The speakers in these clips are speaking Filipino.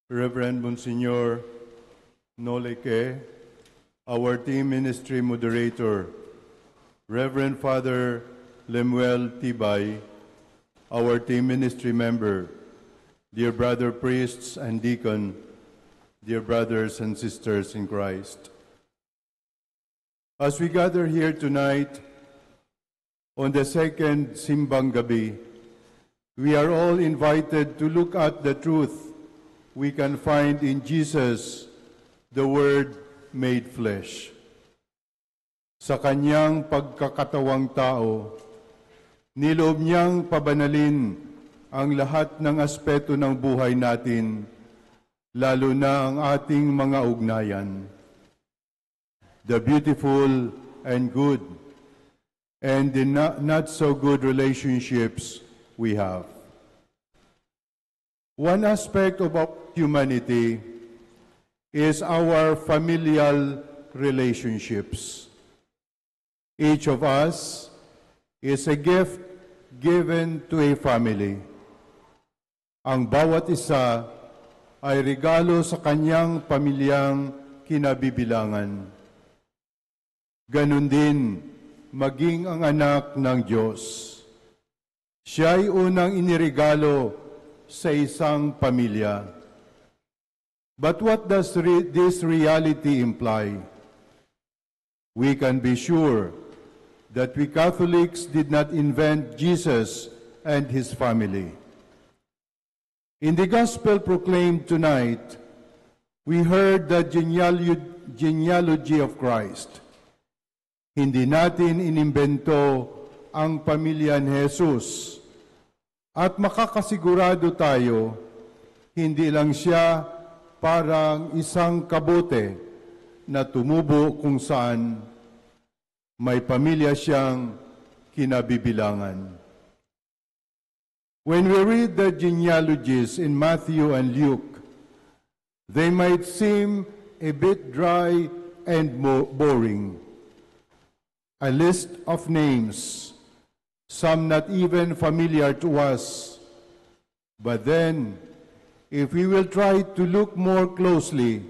Reverend Monsignor Noleke, our team ministry moderator, Reverend Father Lemuel Tibay, our team ministry member, dear brother priests and deacon, dear brothers and sisters in Christ. As we gather here tonight on the second Simbang Gabi, we are all invited to look at the truth we can find in Jesus, the Word made flesh. Sa kanyang pagkakatawang tao, niloob niyang pabanalin ang lahat ng aspeto ng buhay natin, lalo na ang ating mga ugnayan. The beautiful and good, and the not so good relationships we have. One aspect of our humanity is our familial relationships. Each of us is a gift given to a family. Ang bawat isa ay regalo sa kanyang pamilyang kinabibilangan. Ganon din maging ang anak ng Diyos. Siya ay unang iniregalo sa isang pamilya. But what does this reality imply? We can be sure that we Catholics did not invent Jesus and his family. In the gospel proclaimed tonight, we heard the genealogy of Christ. Hindi natin inimbento ang pamilya ni Jesus. At makakasigurado tayo, hindi lang siya parang isang kabote na tumubo kung saan may pamilya siyang kinabibilangan. When we read the genealogies in Matthew and Luke, they might seem a bit dry and boring. A list of names, some not even familiar to us. But then, if we will try to look more closely,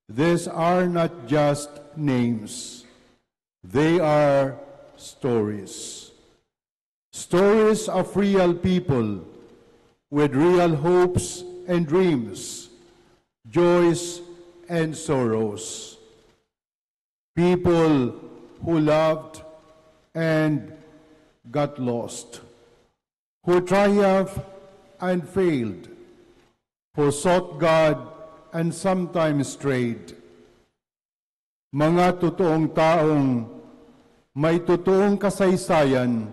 these are not just names. They are stories. Stories of real people with real hopes and dreams, joys and sorrows. People who loved and got lost, who triumphed and failed, who sought God and sometimes strayed. Mga totoong taong may totoong kasaysayan,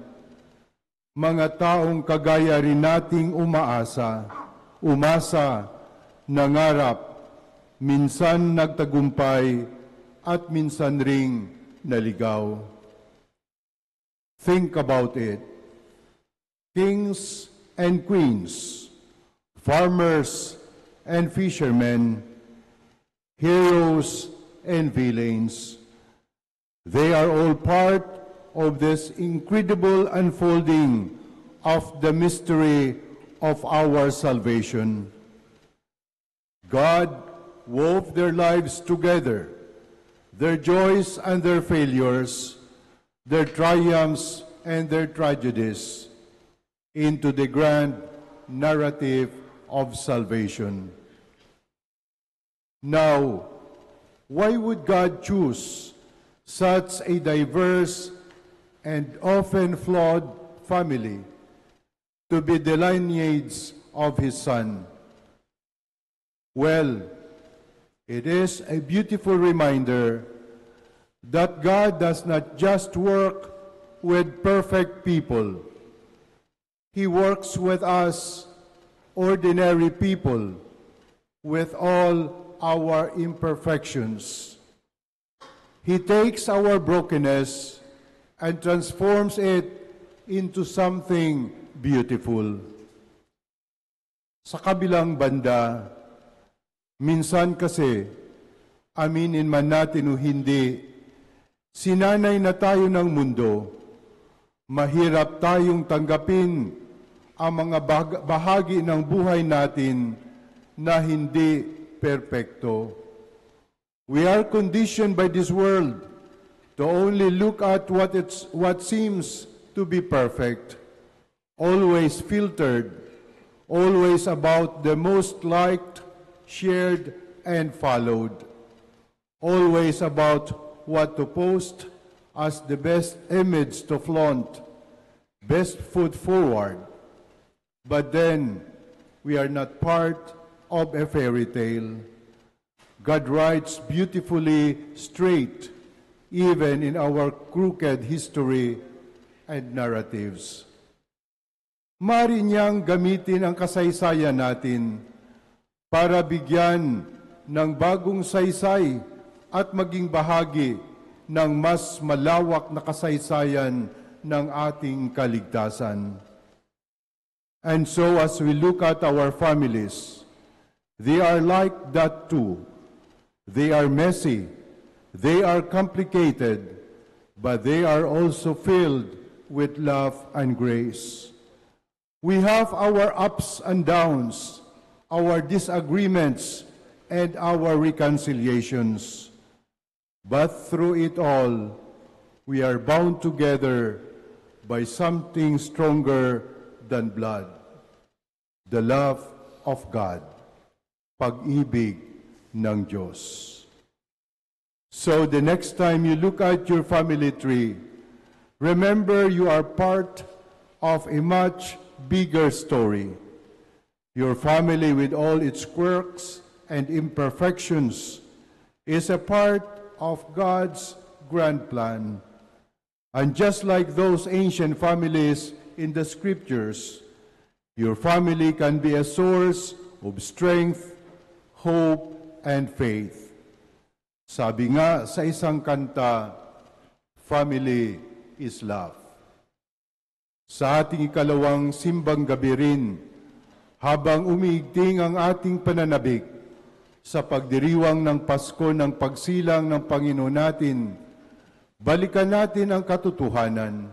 mga taong kagaya rin nating umasa, nangarap, minsan nagtagumpay, at minsan ring naligaw. Think about it. Kings and queens, farmers and fishermen, heroes and villains, they are all part of this incredible unfolding of the mystery of our salvation. God wove their lives together, their joys and their failures, their triumphs and their tragedies, into the grand narrative of salvation. Now, why would God choose such a diverse and often flawed family to be the lineage of his Son? Well, it is a beautiful reminder that God does not just work with perfect people. He works with us, ordinary people, with all our imperfections. He takes our brokenness and transforms it into something beautiful. Sa kabilang banda, minsan kasi, aminin man natin o hindi, sinanay na tayo ng mundo, mahirap tayong tanggapin ang mga bahagi ng buhay natin na hindi perpekto. We are conditioned by this world to only look at what seems to be perfect, always filtered, always about the most liked, shared, and followed, always about what to post as the best image to flaunt, best foot forward. But then, we are not part of a fairy tale. God writes beautifully straight, even in our crooked history and narratives. Maaari niyang gamitin ang kasaysayan natin para bigyan ng bagong saysay at maging bahagi ng mas malawak na kasaysayan ng ating kaligtasan. And so as we look at our families, they are like that too. They are messy, they are complicated, but they are also filled with love and grace. We have our ups and downs, our disagreements, and our reconciliations. But through it all, we are bound together by something stronger than blood, the love of God, pag-ibig ng Diyos. So the next time you look at your family tree, remember you are part of a much bigger story. Your family, with all its quirks and imperfections, is a part of God's grand plan. And just like those ancient families in the scriptures, your family can be a source of strength, hope, and faith. Sabi nga sa isang kanta, family is love. Sa ating ikalawang simbang gabi rin, habang umiigting ang ating pananabik sa pagdiriwang ng Pasko ng pagsilang ng Panginoon natin, balikan natin ang katotohanan.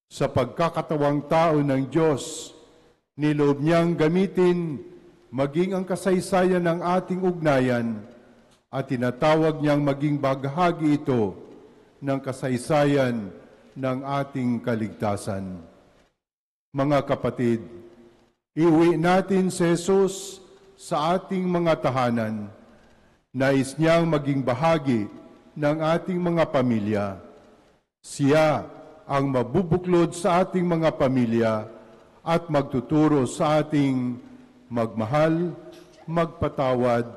Sa pagkakatawang tao ng Diyos, niloob niyang gamitin maging ang kasaysayan ng ating ugnayan at tinatawag niyang maging bahagi ito ng kasaysayan ng ating kaligtasan. Mga kapatid, iuwi natin si Jesus sa ating mga tahanan. Nais niyang maging bahagi ng ating mga pamilya. Siya ang mabubuklod sa ating mga pamilya at magtuturo sa ating magmahal, magpatawad,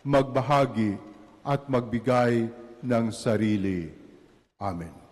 magbahagi, at magbigay ng sarili. Amen.